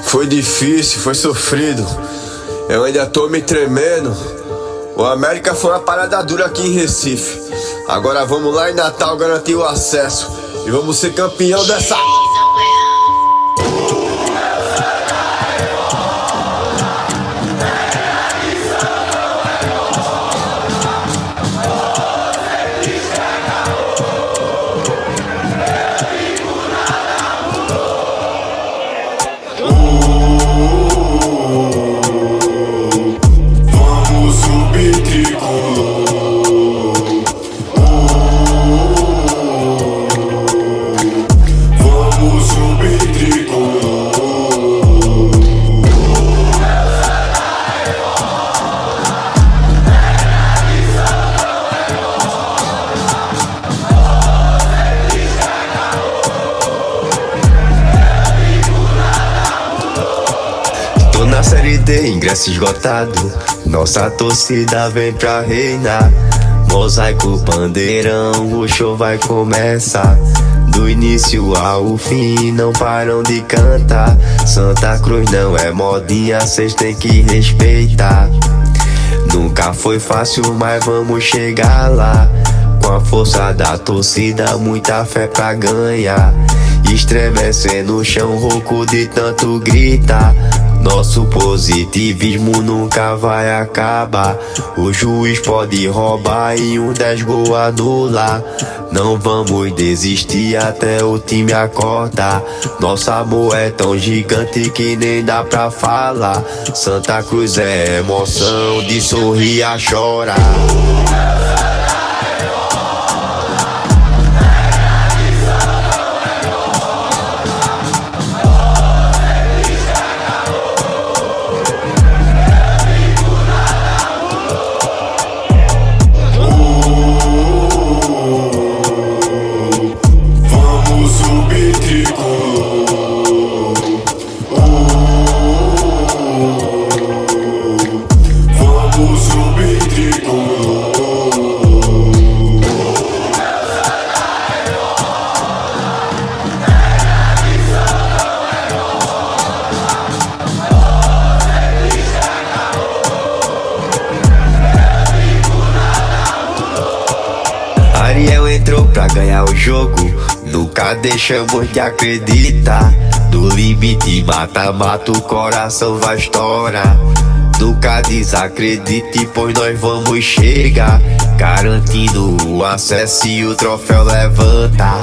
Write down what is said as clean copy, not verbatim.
Foi difícil, foi sofrido. Eu ainda tô me tremendo. O América foi uma parada dura aqui em Recife. Agora vamos lá em Natal garantir o acesso. E vamos ser campeão dessa... Vamos subir tricolor. Vamos subir tricolor. Tô na série D, ingresso esgotado. Nossa torcida vem pra reinar. Mosaico, bandeirão, o show vai começar. Do início ao fim, não param de cantar. Santa Cruz não é modinha, cês tem que respeitar. Nunca foi fácil, mas vamos chegar lá. Com a força da torcida, muita fé pra ganhar. Estremece no chão, rouco de tanto gritar. Nosso positivismo nunca vai acabar. O juiz pode roubar e um 10 gol anular. Não vamos desistir até o time acordar. Nosso amor é tão gigante que nem dá pra falar. Santa Cruz é emoção, de sorrir a chorar. Vamos subir tricolor. Vamos subir tricolor. Ariel entrou pra ganhar o jogo, nunca deixamos de acreditar. Do limite mata-mata o coração vai estourar. Nunca desacredite, pois nós vamos chegar, garantindo o acesso e o troféu levanta.